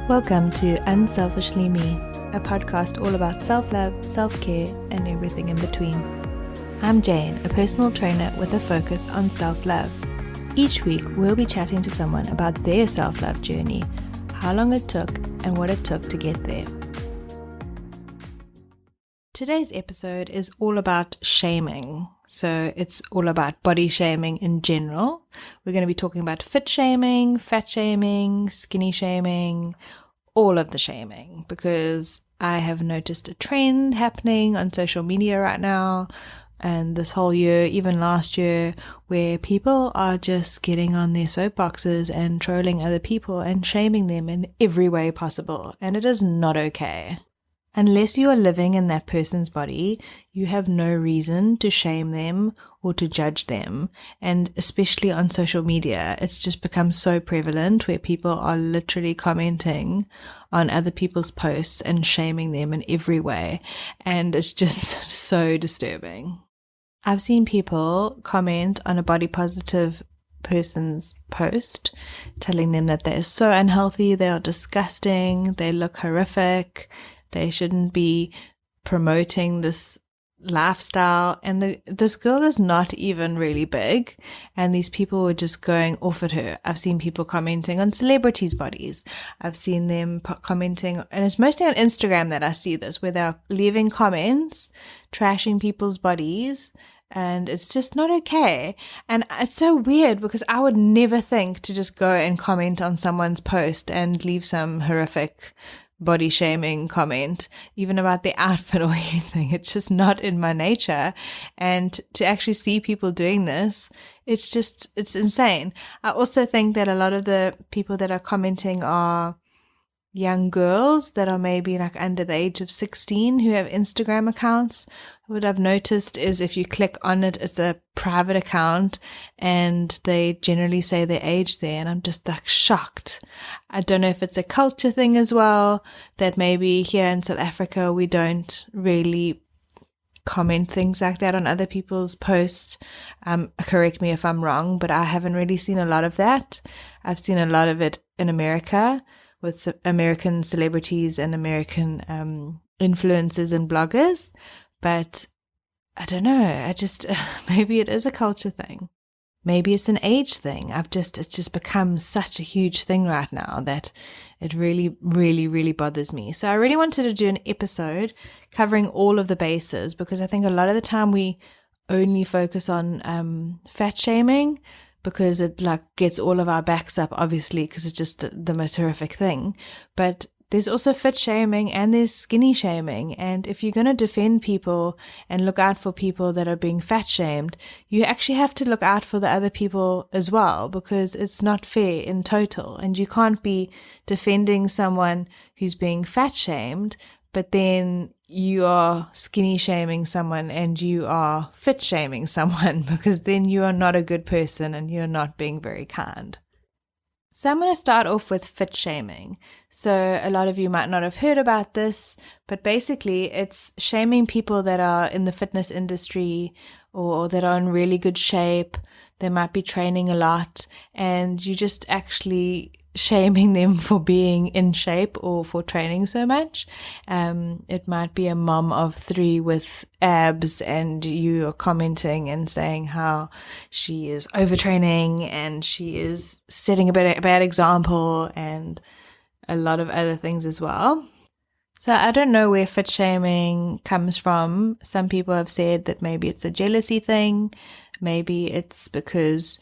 Welcome to Unselfishly Me, a podcast all about self-love, self-care, and everything in between. I'm Jane, a personal trainer with a focus on self-love. Each week, we'll be chatting to someone about their self-love journey, how long it took, and what it took to get there. Today's episode is all about shaming. So it's all about body shaming in general. We're going to be talking about fit shaming, fat shaming, skinny shaming, all of the shaming, because I have noticed a trend happening on social media right now and this whole year, even last year, where people are just getting on their soapboxes and trolling other people and shaming them in every way possible. And it is not okay. Unless you are living in that person's body, you have no reason to shame them or to judge them. And especially on social media, it's just become so prevalent where people are literally commenting on other people's posts and shaming them in every way. And it's just so disturbing. I've seen people comment on a body positive person's post telling them that they're so unhealthy, they are disgusting, they look horrific, they shouldn't be promoting this lifestyle. And this girl is not even really big. And these people were just going off at her. I've seen people commenting on celebrities' bodies. I've seen them commenting, and it's mostly on Instagram that I see this, where they're leaving comments, trashing people's bodies. And it's just not okay. And it's so weird because I would never think to just go and comment on someone's post and leave some horrific body shaming comment, even about the outfit or anything. It's just not in my nature. And to actually see people doing this, it's insane. I also think that a lot of the people that are commenting are young girls that are maybe like under the age of 16 who have Instagram accounts. What I've noticed is if you click on it, it's a private account and they generally say their age there, and I'm just like shocked. I don't know if it's a culture thing as well, that maybe here in South Africa we don't really comment things like that on other people's posts. Correct me if I'm wrong, but I haven't really seen a lot of that. I've seen a lot of it in America with American celebrities and American influencers and bloggers. But I don't know, maybe it is a culture thing. Maybe it's an age thing. It's just become such a huge thing right now that it really, really, really bothers me. So I really wanted to do an episode covering all of the bases, because I think a lot of the time we only focus on fat shaming, because it like gets all of our backs up, obviously, because it's just the most horrific thing. But there's also fit shaming and there's skinny shaming. And if you're going to defend people and look out for people that are being fat shamed, you actually have to look out for the other people as well, because it's not fair in total. And you can't be defending someone who's being fat shamed, but then you are skinny shaming someone and you are fit shaming someone, because then you are not a good person and you're not being very kind. So I'm going to start off with fit shaming. So a lot of you might not have heard about this, but basically it's shaming people that are in the fitness industry or that are in really good shape. They might be training a lot, and you just actually shaming them for being in shape or for training so much. It might be a mom of 3 with abs, and you are commenting and saying how she is overtraining and she is setting a bad example, and a lot of other things as well. So I don't know where fit shaming comes from. Some people have said that maybe it's a jealousy thing. Maybe it's because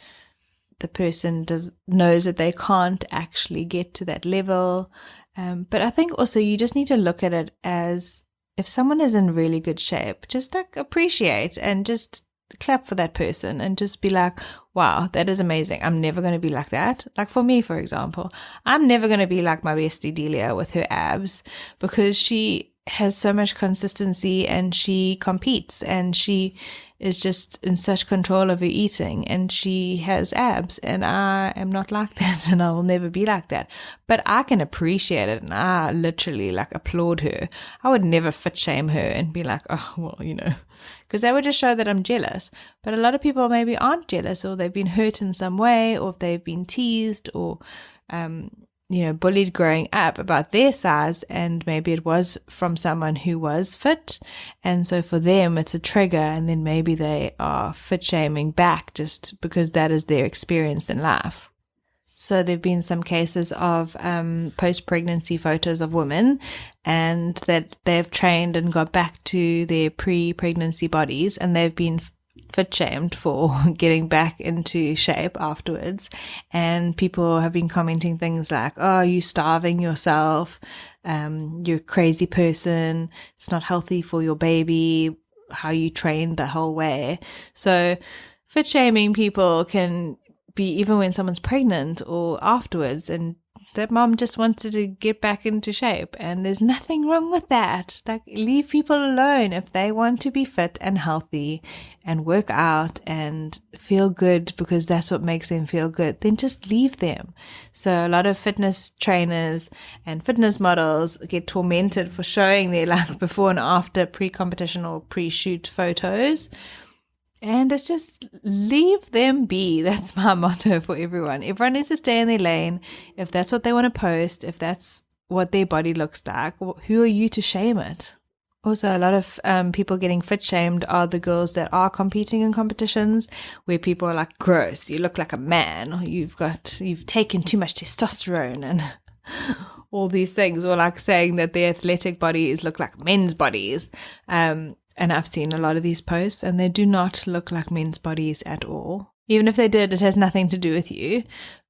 the person knows that they can't actually get to that level. But I think also you just need to look at it as, if someone is in really good shape, just like appreciate and just clap for that person and just be like, wow, that is amazing. I'm never going to be like that. Like for me, for example, I'm never going to be like my bestie Delia with her abs, because she has so much consistency and she competes and she is just in such control of her eating, and she has abs, and I am not like that, and I will never be like that. But I can appreciate it, and I literally like applaud her. I would never fit shame her and be like, oh, well, because that would just show that I'm jealous. But a lot of people maybe aren't jealous, or they've been hurt in some way, or they've been teased, or bullied growing up about their size, and maybe it was from someone who was fit. And so for them, it's a trigger, and then maybe they are fit shaming back just because that is their experience in life. So there've been some cases of post-pregnancy photos of women, and that they've trained and got back to their pre-pregnancy bodies, and they've been fit shamed for getting back into shape afterwards. And people have been commenting things like, oh, you starving yourself, you're a crazy person, it's not healthy for your baby, how you trained the whole way. So fit shaming people can be even when someone's pregnant or afterwards, and that mom just wanted to get back into shape, and there's nothing wrong with that. Like, leave people alone if they want to be fit and healthy and work out and feel good because that's what makes them feel good, then just leave them. So a lot of fitness trainers and fitness models get tormented for showing their like before and after pre-competition or pre-shoot photos. And it's just leave them be. That's my motto for everyone. Everyone needs to stay in their lane. If that's what they want to post, if that's what their body looks like, who are you to shame it? Also, a lot of people getting fit shamed are the girls that are competing in competitions where people are like, gross, you look like a man, or you've taken too much testosterone and all these things, or like saying that their athletic bodies look like men's bodies. And I've seen a lot of these posts, and they do not look like men's bodies at all. Even if they did, it has nothing to do with you.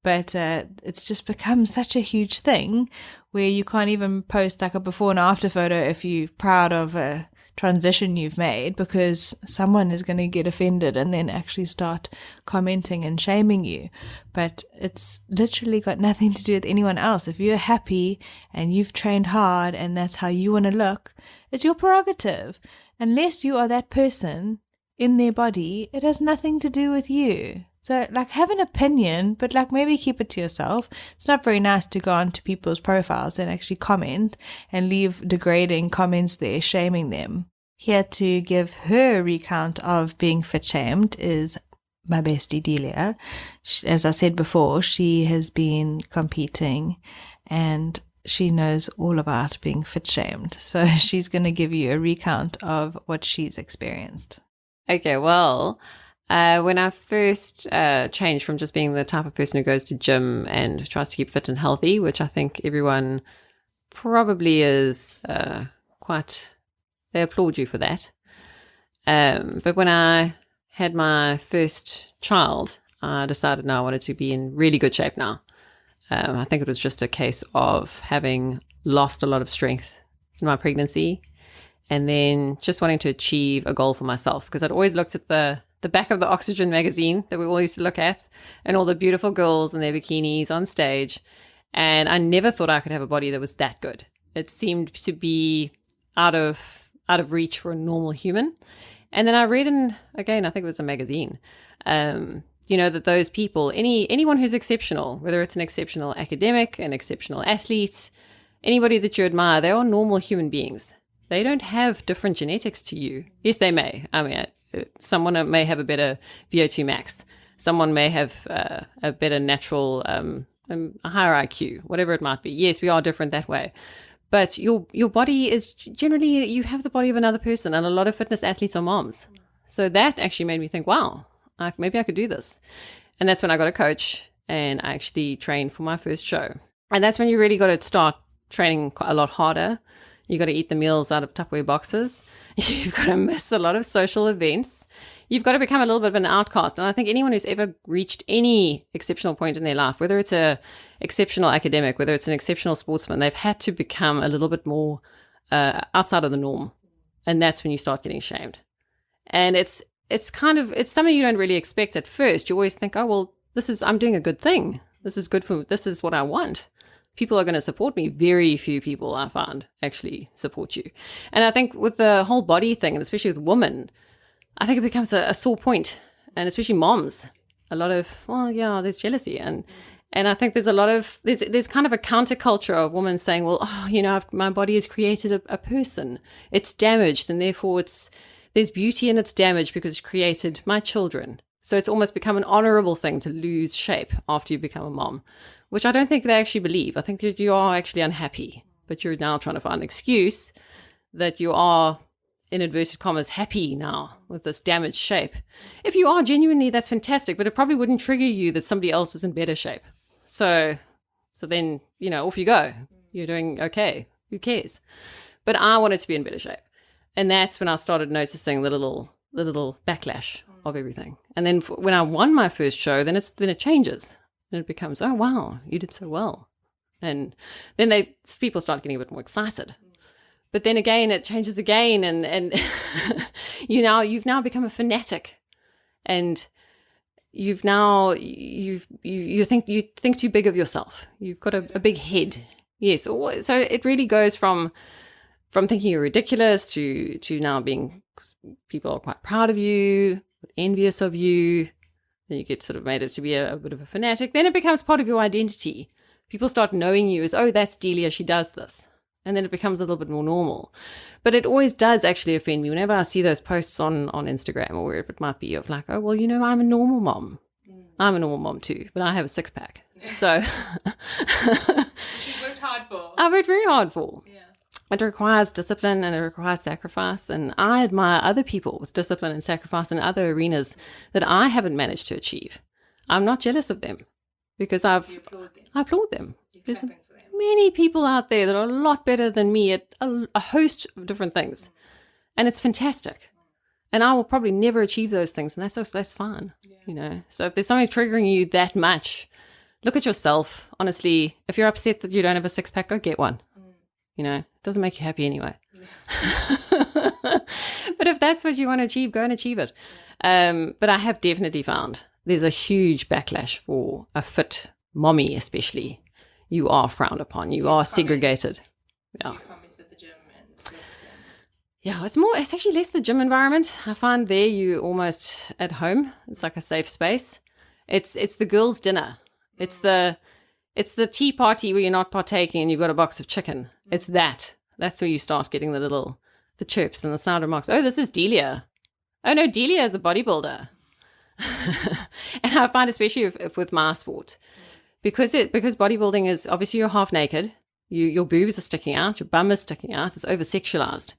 But it's just become such a huge thing where you can't even post like a before and after photo if you're proud of a transition you've made, because someone is going to get offended and then actually start commenting and shaming you. But it's literally got nothing to do with anyone else. If you're happy and you've trained hard and that's how you want to look, it's your prerogative. Unless you are that person in their body, it has nothing to do with you. So, like, have an opinion, but, like, maybe keep it to yourself. It's not very nice to go onto people's profiles and actually comment and leave degrading comments there, shaming them. Here to give her recount of being fit shamed is my bestie Delia. As I said before, she has been competing and she knows all about being fit shamed. So she's going to give you a recount of what she's experienced. Okay, well, when I first changed from just being the type of person who goes to gym and tries to keep fit and healthy, which I think everyone probably is they applaud you for that. But when I had my first child, I decided now I wanted to be in really good shape now. I think it was just a case of having lost a lot of strength in my pregnancy and then just wanting to achieve a goal for myself, because I'd always looked at the back of the Oxygen magazine that we all used to look at and all the beautiful girls in their bikinis on stage. And I never thought I could have a body that was that good. It seemed to be out of reach for a normal human. And then I read again, I think it was a magazine, that those people, anyone who's exceptional, whether it's an exceptional academic, an exceptional athlete, anybody that you admire, they are normal human beings. They don't have different genetics to you. Yes, they may. I mean, someone may have a better VO2 max. Someone may have a better natural, a higher IQ, whatever it might be. Yes, we are different that way. But your body is generally, you have the body of another person, and a lot of fitness athletes are moms. So that actually made me think, wow, maybe I could do this. And that's when I got a coach and I actually trained for my first show. And that's when you really got to start training a lot harder. You got to eat the meals out of Tupperware boxes. You've got to miss a lot of social events. You've got to become a little bit of an outcast. And I think anyone who's ever reached any exceptional point in their life, whether it's a exceptional academic, whether it's an exceptional sportsman, they've had to become a little bit more outside of the norm. And that's when you start getting shamed. And it's something you don't really expect at first. You always think, oh, well, I'm doing a good thing. This is what I want. People are going to support me. Very few people, I find, actually support you. And I think with the whole body thing, and especially with women, I think it becomes a sore point. And especially moms, a lot of, there's jealousy. And I think there's a lot of, there's kind of a counterculture of women saying, well, my body has created a person. It's damaged, and therefore there's beauty in its damage because it created my children. So it's almost become an honorable thing to lose shape after you become a mom, which I don't think they actually believe. I think that you are actually unhappy, but you're now trying to find an excuse that you are, in inverted commas, happy now with this damaged shape. If you are genuinely, that's fantastic, but it probably wouldn't trigger you that somebody else was in better shape. So then, off you go. You're doing okay. Who cares? But I wanted to be in better shape. And that's when I started noticing the little backlash of everything. And then when I won my first show, then it changes. And it becomes, oh, wow, you did so well. And then people start getting a bit more excited. But then again, it changes again. And you've now become a fanatic. And you think too big of yourself. You've got a big head. Yes. So it really goes from thinking you're ridiculous to now being, people are quite proud of you, envious of you. Then you get sort of made it to be a bit of a fanatic. Then it becomes part of your identity. People start knowing you as, oh, that's Delia, she does this. And then it becomes a little bit more normal. But it always does actually offend me whenever I see those posts on Instagram or wherever it might be of like, oh, well, I'm a normal mom. I'm a normal mom too, but I have a six-pack. So You worked hard for. I worked very hard for. Yeah. It requires discipline and it requires sacrifice. And I admire other people with discipline and sacrifice in other arenas that I haven't managed to achieve. I'm not jealous of them because I applaud them. There's many people out there that are a lot better than me at a host of different things. And it's fantastic. And I will probably never achieve those things. And that's fine. Yeah. So if there's something triggering you that much, look at yourself. Honestly, if you're upset that you don't have a six-pack, go get one. It doesn't make you happy anyway. But if that's what you want to achieve, go and achieve it. But I have definitely found there's a huge backlash for a fit mommy, especially. You are frowned upon. You are segregated. Yeah. At the gym and yeah, it's actually less the gym environment. I find there you almost at home. It's like a safe space. It's the girls' dinner. It's the tea party where you're not partaking and you've got a box of chicken. It's that. That's where you start getting the chirps and the snide remarks. Oh, this is Delia. Oh no, Delia is a bodybuilder. And I find especially if with my sport, because bodybuilding is obviously you're half naked, your boobs are sticking out, your bum is sticking out, it's over sexualized.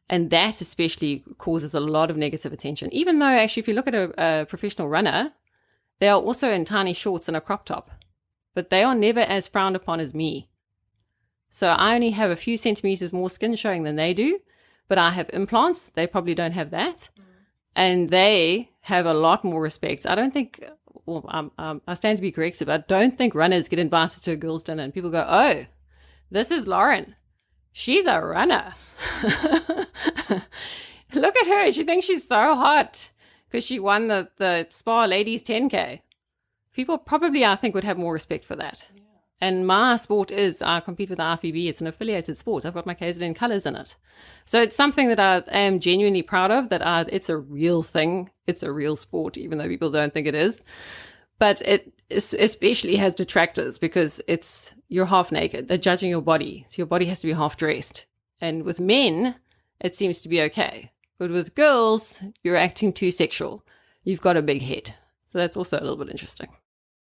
And that especially causes a lot of negative attention. Even though actually if you look at a professional runner, they are also in tiny shorts and a crop top, but they are never as frowned upon as me. So I only have a few centimeters more skin showing than they do, but I have implants. They probably don't have that. And they have a lot more respect. I don't think, I stand to be corrected, but I don't think runners get invited to a girls' dinner and people go, oh, this is Lauren. She's a runner. Look at her. She thinks she's so hot because she won the Spa Ladies 10K. People probably, I think, would have more respect for that. Yeah. And my sport is, I compete with the IFBB. It's an affiliated sport. I've got my KZN colours in it. So it's something that I am genuinely proud of, that it's a real thing. It's a real sport, even though people don't think it is. But it especially has detractors because you're half naked. They're judging your body. So your body has to be half dressed. And with men, it seems to be okay. But with girls, you're acting too sexual. You've got a big head. So that's also a little bit interesting.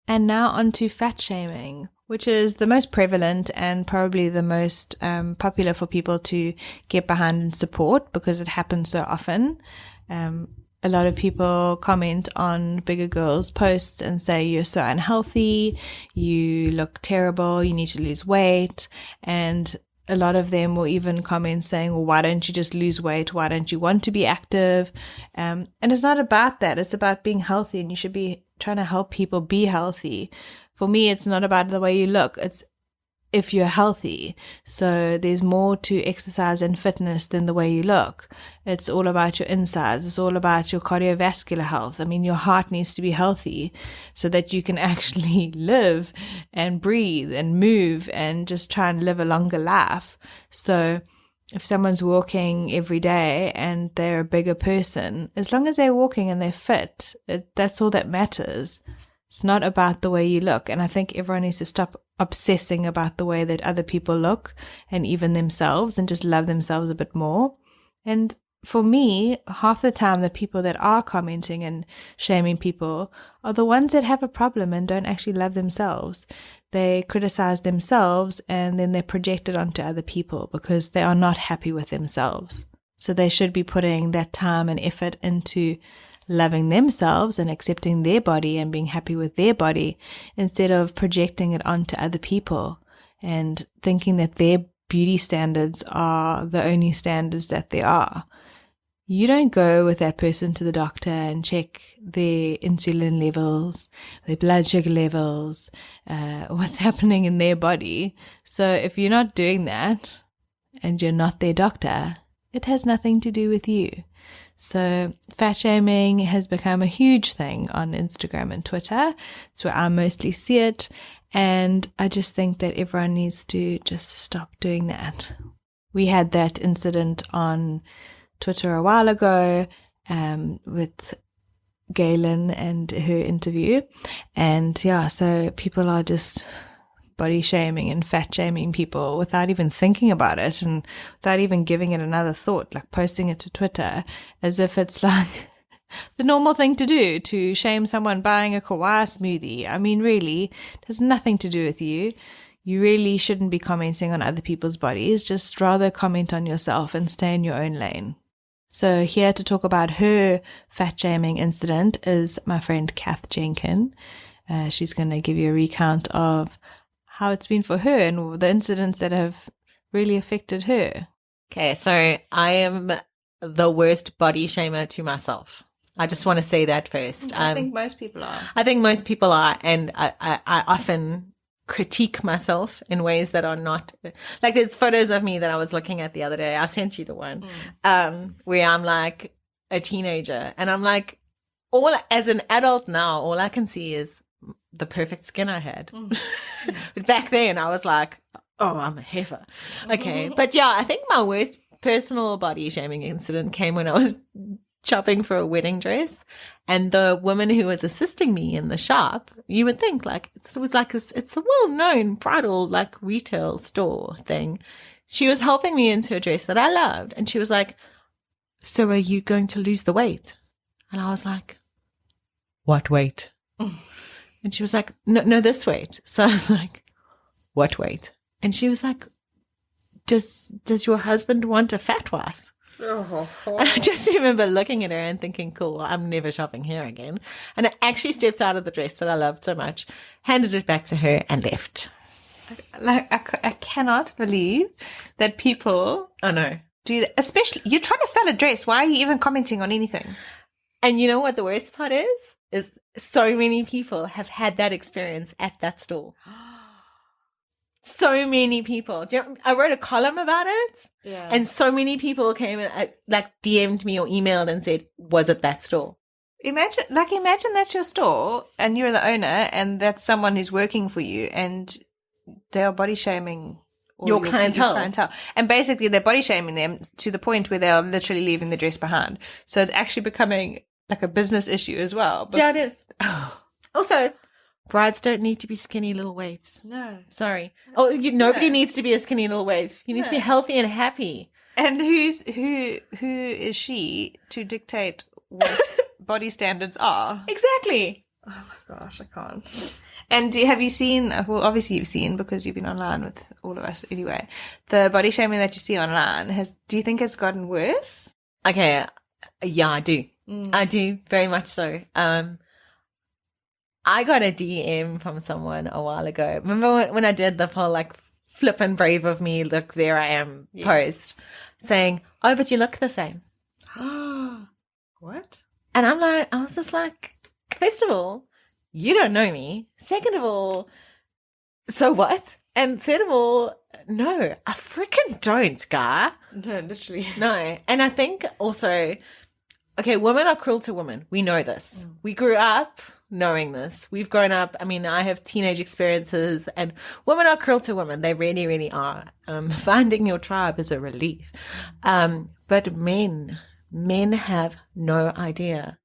And now on to fat shaming, which is the most prevalent and probably the most popular for people to get behind and support because it happens so often. A lot of people comment on bigger girls' posts and say, you're so unhealthy, you look terrible, you need to lose weight. And a lot of them will even comment saying, well, why don't you just lose weight? Why don't you want to be active? And it's not about that. It's about being healthy, and you should be trying to help people be healthy. For me, it's not about the way you look. It's if you're healthy. So there's more to exercise and fitness than the way you look. It's all about your insides. It's all about your cardiovascular health. I mean, your heart needs to be healthy so that you can actually live and breathe and move and just try and live a longer life. So if someone's walking every day and they're a bigger person, as long as they're walking and they're fit, that's all that matters. It's not about the way you look. And I think everyone needs to stop obsessing about the way that other people look and even themselves, and just love themselves a bit more. And for me, half the time, the people that are commenting and shaming people are the ones that have a problem and don't actually love themselves. They criticize themselves and then they project it onto other people because they are not happy with themselves. So they should be putting that time and effort into loving themselves and accepting their body and being happy with their body instead of projecting it onto other people and thinking that their beauty standards are the only standards that there are. You don't go with that person to the doctor and check their insulin levels, their blood sugar levels, what's happening in their body. So if you're not doing that and you're not their doctor, it has nothing to do with you. So fat shaming has become a huge thing on Instagram and Twitter. It's where I mostly see it. And I just think that everyone needs to just stop doing that. We had that incident on Twitter a while ago with Galen and her interview. And yeah, so people are just body shaming and fat shaming people without even thinking about it and without even giving it another thought, like posting it to Twitter as if it's like the normal thing to do, to shame someone buying a kawaii smoothie. I mean, really, it has nothing to do with you. You really shouldn't be commenting on other people's bodies. Just rather comment on yourself and stay in your own lane. So here to talk about her fat shaming incident is my friend Kath Jenkin. She's going to give you a recount of how it's been for her and the incidents that have really affected her. Okay, so I am the worst body shamer to myself. I just want to say that first. I think most people are. I think most people are, and I often critique myself in ways that are not, like there's photos of me that I was looking at the other day. I sent you the one where I'm like a teenager and I'm like, as an adult now, all I can see is the perfect skin I had. But back then I was like, oh, I'm a heifer. Okay. But yeah, I think my worst personal body shaming incident came when I was shopping for a wedding dress, and the woman who was assisting me in the shop, you would think like it's a well-known bridal like retail store thing. She was helping me into a dress that I loved, and she was like, so are you going to lose the weight? And I was like, what weight? And she was like, no, this weight. So I was like, what weight? And she was like, does your husband want a fat wife? And I just remember looking at her and thinking, cool, I'm never shopping here again. And I actually stepped out of the dress that I loved so much, handed it back to her and left. Like, I cannot believe that people I know. do that. Especially, you're trying to sell a dress. Why are you even commenting on anything? And you know what the worst part is? Is so many people have had that experience at that store. So many people. I wrote a column about it. Yeah. And so many people came and like DM'd me or emailed and said, was it that store? Imagine that's your store and you're the owner and that's someone who's working for you and they are body shaming your clientele. And basically they're body shaming them to the point where they are literally leaving the dress behind. So it's actually becoming like a business issue as well. Yeah, it is. Also, brides don't need to be skinny little waifs. No. Sorry. Nobody needs to be a skinny little waif. You need to be healthy and happy. And who is she to dictate what body standards are? Exactly. Oh my gosh, I can't. And have you seen, well, obviously you've seen because you've been online with all of us anyway, the body shaming that you see online, do you think it's gotten worse? Okay. Yeah, I do. I do, very much so. I got a DM from someone a while ago. Remember when I did the whole like flip and brave of me, look, there I am post saying, oh, but you look the same. What? And I was just like, first of all, you don't know me. Second of all, so what? And third of all, no, I freaking don't, Gar. No, literally. No. And I think also, okay, women are cruel to women. We know this. We grew up knowing this. We've grown up. I mean, I have teenage experiences and women are cruel to women. They really, really are. Finding your tribe is a relief. But men have no idea.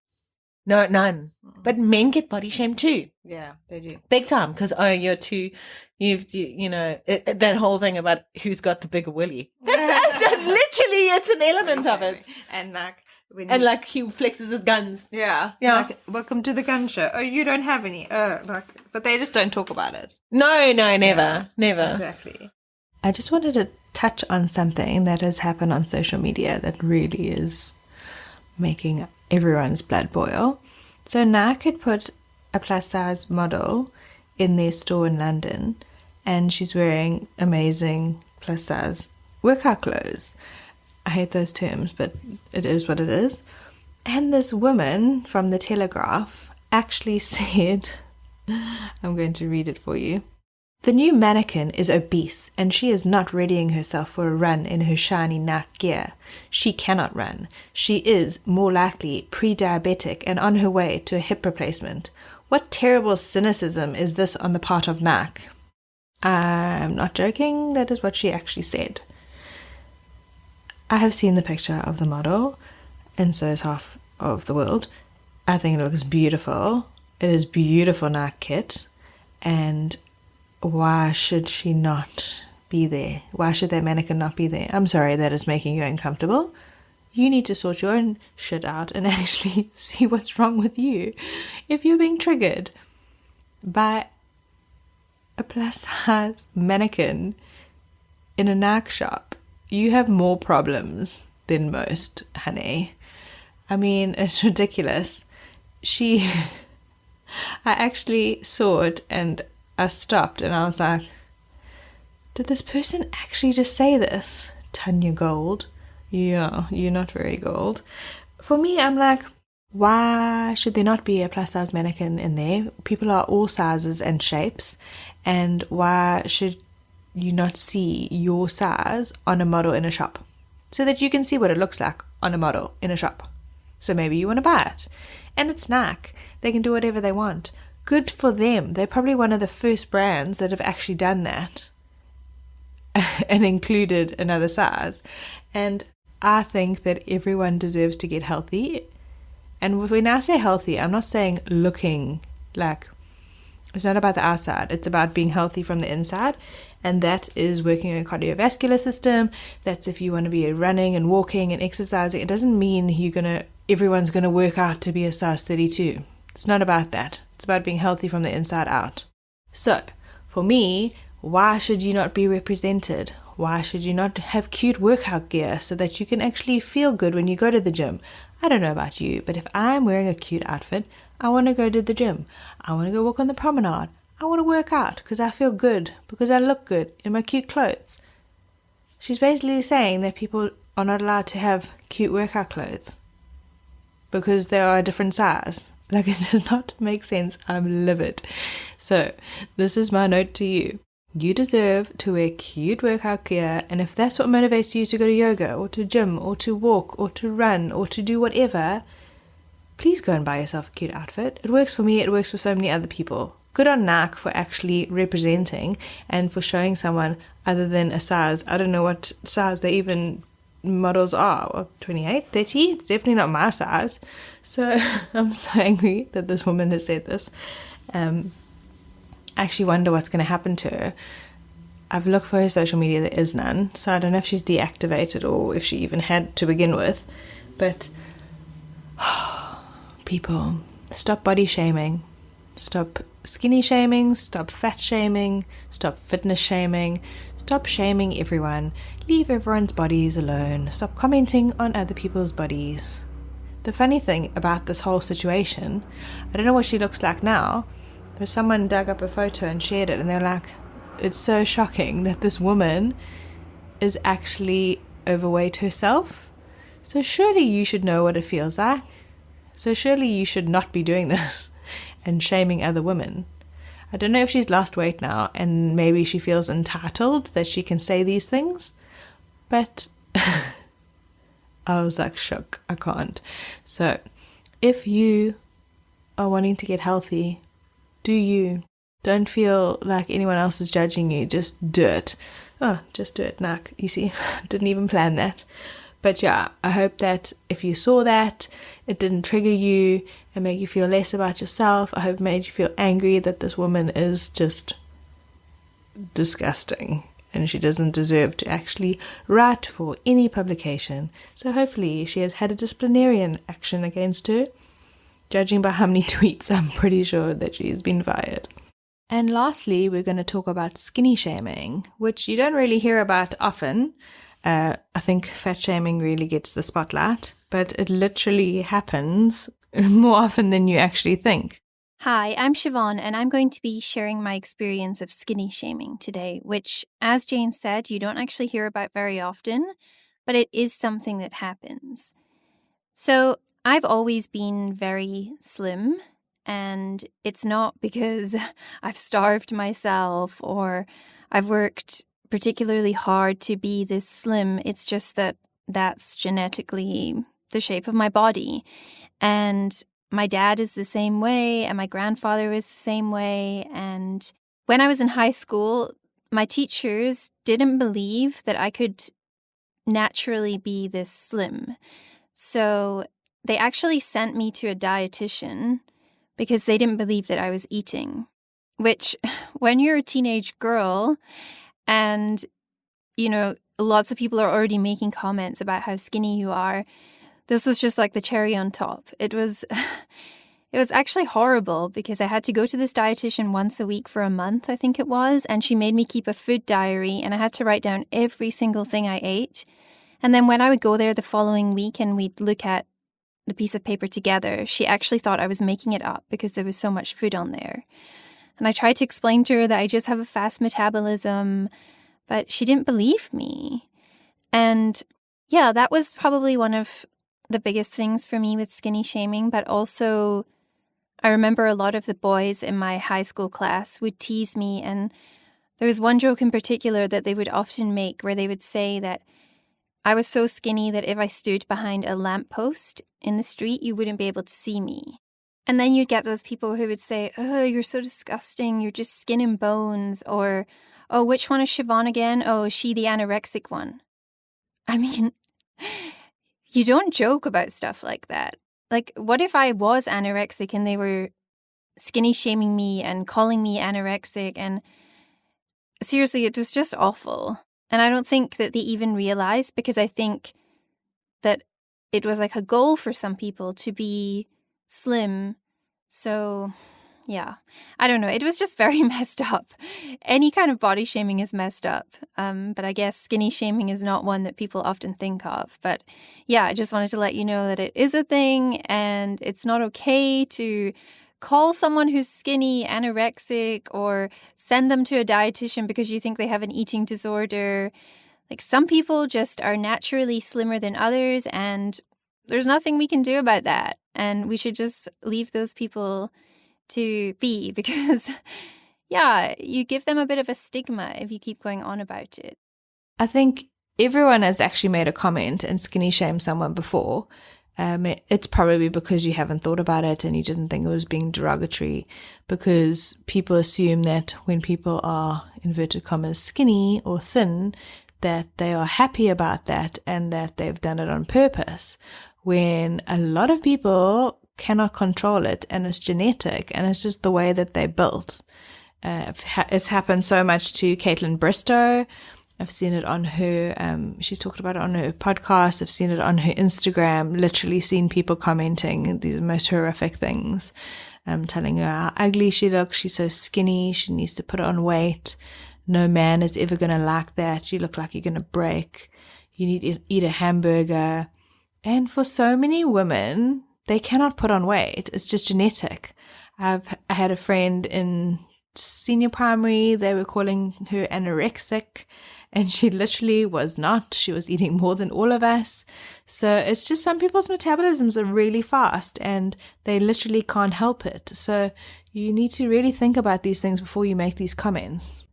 No, none. But men get body shamed too. Yeah, they do. Big time. Because, you're too, that whole thing about who's got the bigger willy. That's Literally, it's an element of it. And like, when And like he flexes his guns. yeah. Like, welcome to the gun show. Oh, you don't have any. But they just don't talk about it. No, never. Exactly. I just wanted to touch on something that has happened on social media that really is making everyone's blood boil. So Nike had put a plus size model in their store in London, and she's wearing amazing plus size workout clothes. I hate those terms, but it is what it is. And this woman from the Telegraph actually said, I'm going to read it for you. The new mannequin is obese and she is not readying herself for a run in her shiny Nike gear. She cannot run. She is, more likely, pre-diabetic and on her way to a hip replacement. What terrible cynicism is this on the part of Nike? I'm not joking, that is what she actually said. I have seen the picture of the model, and so is half of the world. I think it looks beautiful. It is beautiful Nike kit, and why should she not be there? Why should that mannequin not be there? I'm sorry that is making you uncomfortable. You need to sort your own shit out and actually see what's wrong with you. If you're being triggered by a plus size mannequin in a Nike shop, you have more problems than most, honey. I mean, it's ridiculous. I actually saw it and I stopped and I was like, did this person actually just say this? Tanya Gold. Yeah, you're not very gold. For me, I'm like, why should there not be a plus size mannequin in there? People are all sizes and shapes. And why should you not see your size on a model in a shop? So that you can see what it looks like on a model in a shop. So maybe you want to buy it. And it's Nike. They can do whatever they want. Good for them. They're probably one of the first brands that have actually done that and included another size. And I think that everyone deserves to get healthy. And when I say healthy, I'm not saying looking like, it's not about the outside. It's about being healthy from the inside. And that is working on your cardiovascular system. That's if you want to be running and walking and exercising. It doesn't mean everyone's going to work out to be a size 32. It's not about that. It's about being healthy from the inside out. So, for me, why should you not be represented? Why should you not have cute workout gear so that you can actually feel good when you go to the gym? I don't know about you, but if I'm wearing a cute outfit, I want to go to the gym. I want to go walk on the promenade. I want to work out because I feel good, because I look good in my cute clothes. She's basically saying that people are not allowed to have cute workout clothes because they are a different size. Like, it does not make sense. I'm livid. So, this is my note to you. You deserve to wear cute workout gear, and if that's what motivates you to go to yoga or to gym or to walk or to run or to do whatever, please go and buy yourself a cute outfit. It works for me. It works for so many other people. Good on Nike for actually representing and for showing someone other than a size. I don't know what size they even models are. What, 28, 30? It's definitely not my size. So I'm so angry that this woman has said this. I actually wonder what's going to happen to her. I've looked for her social media. There is none. So I don't know if she's deactivated or if she even had to begin with. But people, stop body shaming. Stop skinny shaming, stop fat shaming, stop fitness shaming, stop shaming everyone. Leave everyone's bodies alone. Stop commenting on other people's bodies. The funny thing about this whole situation, I don't know what she looks like now, but someone dug up a photo and shared it and they're like, it's so shocking that this woman is actually overweight herself. So surely you should know what it feels like. So surely you should not be doing this and shaming other women. I don't know if she's lost weight now and maybe she feels entitled that she can say these things, but I was like shook. I can't. So if you are wanting to get healthy, do you. Don't feel like anyone else is judging you. Just do it. Oh, just do it. Nah, you see, didn't even plan that. But yeah, I hope that if you saw that, it didn't trigger you and make you feel less about yourself. I hope it made you feel angry that this woman is just disgusting. and she doesn't deserve to actually write for any publication. So hopefully she has had a disciplinarian action against her. Judging by how many tweets, I'm pretty sure that she's been fired. And lastly, we're going to talk about skinny shaming, which you don't really hear about often. I think fat shaming really gets the spotlight, but it literally happens more often than you actually think. Hi, I'm Siobhan, and I'm going to be sharing my experience of skinny shaming today, which, as Jane said, you don't actually hear about very often, but it is something that happens. So, I've always been very slim, and it's not because I've starved myself or I've worked particularly hard to be this slim. It's just that that's genetically the shape of my body. And my dad is the same way, and my grandfather is the same way. And when I was in high school, my teachers didn't believe that I could naturally be this slim. So they actually sent me to a dietitian because they didn't believe that I was eating. Which, when you're a teenage girl, and, you know, lots of people are already making comments about how skinny you are, this was just like the cherry on top. It was actually horrible because I had to go to this dietitian once a week for a month, I think it was, and she made me keep a food diary, and I had to write down every single thing I ate. And then when I would go there the following week and we'd look at the piece of paper together, she actually thought I was making it up because there was so much food on there. And I tried to explain to her that I just have a fast metabolism, but she didn't believe me. And yeah, that was probably one of the biggest things for me with skinny shaming. But also, I remember a lot of the boys in my high school class would tease me. And there was one joke in particular that they would often make where they would say that I was so skinny that if I stood behind a lamppost in the street, you wouldn't be able to see me. And then you'd get those people who would say, oh, you're so disgusting, you're just skin and bones. Or, oh, which one is Siobhan again? Oh, is she the anorexic one? I mean, you don't joke about stuff like that. Like, what if I was anorexic and they were skinny shaming me and calling me anorexic? And seriously, it was just awful. And I don't think that they even realized, because I think that it was like a goal for some people to be slim. So, yeah, I don't know. It was just very messed up. Any kind of body shaming is messed up. But I guess skinny shaming is not one that people often think of. But yeah, I just wanted to let you know that it is a thing, and it's not okay to call someone who's skinny anorexic or send them to a dietitian because you think they have an eating disorder. Like, some people just are naturally slimmer than others, and there's nothing we can do about that. And we should just leave those people to be because, yeah, you give them a bit of a stigma if you keep going on about it. I think everyone has actually made a comment and skinny shamed someone before. It's probably because you haven't thought about it and you didn't think it was being derogatory, because people assume that when people are, inverted commas, skinny or thin, that they are happy about that and that they've done it on purpose, when a lot of people cannot control it and it's genetic and it's just the way that they're built. It's happened so much to Caitlin Bristow. I've seen it on her, she's talked about it on her podcast. I've seen it on her Instagram, literally seen people commenting these most horrific things, telling her how ugly she looks. She's so skinny. She needs to put on weight. No man is ever going to like that. You look like you're going to break. You need to eat a hamburger. And for so many women, they cannot put on weight. It's just genetic. I had a friend in senior primary. They were calling her anorexic, and she literally was not. She was eating more than all of us. So it's just some people's metabolisms are really fast and they literally can't help it. So you need to really think about these things before you make these comments.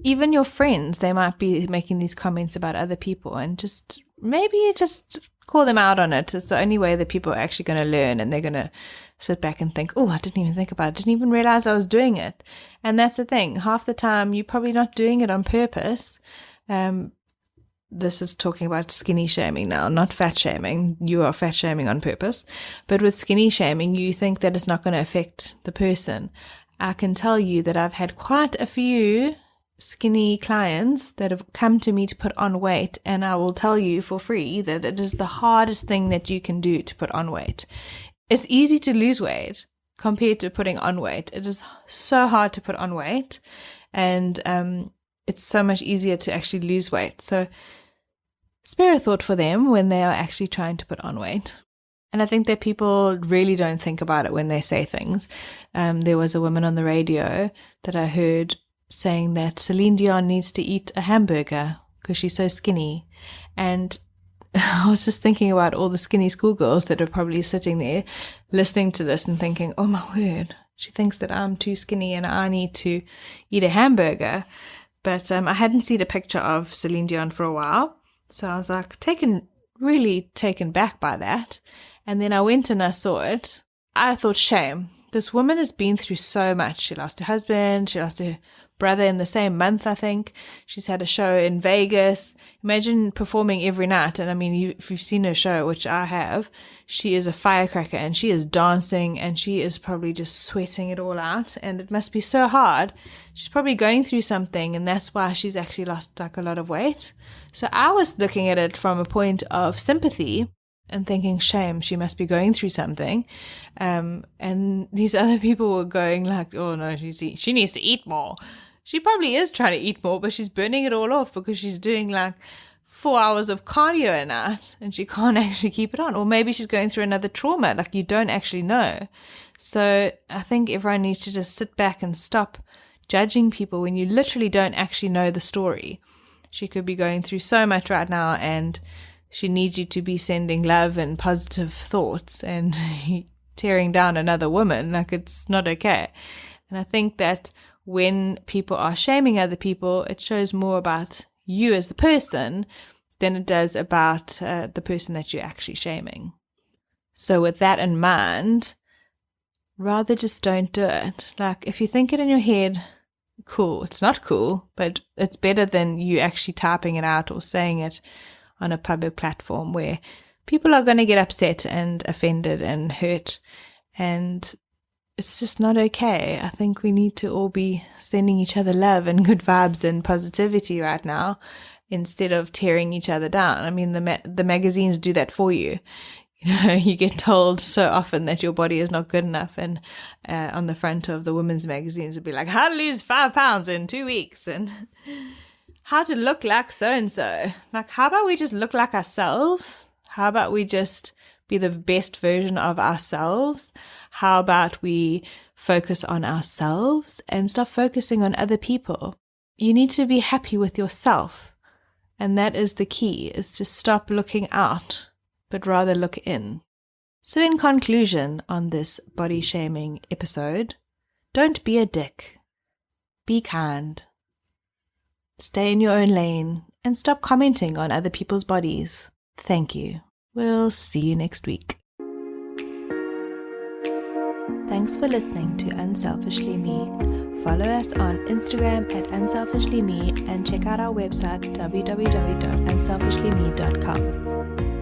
Even your friends, they might be making these comments about other people, and just maybe just call them out on it. It's the only way that people are actually going to learn, and they're going to sit back and think, oh, I didn't even think about it. I didn't even realize I was doing it. And that's the thing. Half the time, you're probably not doing it on purpose. This is talking about skinny shaming now, not fat shaming. You are fat shaming on purpose. But with skinny shaming, you think that it's not going to affect the person. I can tell you that I've had quite a few skinny clients that have come to me to put on weight, and I will tell you for free that it is the hardest thing that you can do to put on weight. It's easy to lose weight compared to putting on weight. It is so hard to put on weight, and it's so much easier to actually lose weight. So spare a thought for them when they are actually trying to put on weight. And I think that people really don't think about it when they say things. There was a woman on the radio that I heard saying that Celine Dion needs to eat a hamburger because she's so skinny. And I was just thinking about all the skinny schoolgirls that are probably sitting there listening to this and thinking, oh my word, she thinks that I'm too skinny and I need to eat a hamburger. But I hadn't seen a picture of Celine Dion for a while. So I was like really taken back by that. And then I went and I saw it. I thought, shame. This woman has been through so much. She lost her husband. She lost her brother in the same month, I think. She's had a show in Vegas. Imagine performing every night. And I mean, if you've seen her show, which I have, she is a firecracker and she is dancing and she is probably just sweating it all out. And it must be so hard. She's probably going through something, and that's why she's actually lost like a lot of weight. So I was looking at it from a point of sympathy and thinking, shame, she must be going through something. And these other people were going like, oh no, she needs to eat more. She probably is trying to eat more, but she's burning it all off because she's doing like 4 hours of cardio a night and she can't actually keep it on. Or maybe she's going through another trauma, like you don't actually know. So I think everyone needs to just sit back and stop judging people when you literally don't actually know the story. She could be going through so much right now, and she needs you to be sending love and positive thoughts and tearing down another woman. Like, it's not okay. And I think that when people are shaming other people, it shows more about you as the person than it does about the person that you're actually shaming. So with that in mind, rather just don't do it. Like, if you think it in your head, cool. It's not cool, but it's better than you actually typing it out or saying it on a public platform where people are going to get upset and offended and hurt, and it's just not okay. I think we need to all be sending each other love and good vibes and positivity right now instead of tearing each other down. I mean, the magazines do that for you. You know, you get told so often that your body is not good enough, and on the front of the women's magazines would be like, how to lose 5 pounds in 2 weeks, and how to look like so-and-so. Like, how about we just look like ourselves? How about we just be the best version of ourselves? How about we focus on ourselves and stop focusing on other people? You need to be happy with yourself. And that is the key, is to stop looking out, but rather look in. So in conclusion on this body shaming episode, don't be a dick. Be kind. Stay in your own lane and stop commenting on other people's bodies. Thank you. We'll see you next week. Thanks for listening to Unselfishly Me. Follow us on Instagram at unselfishlyme and check out our website www.unselfishlyme.com.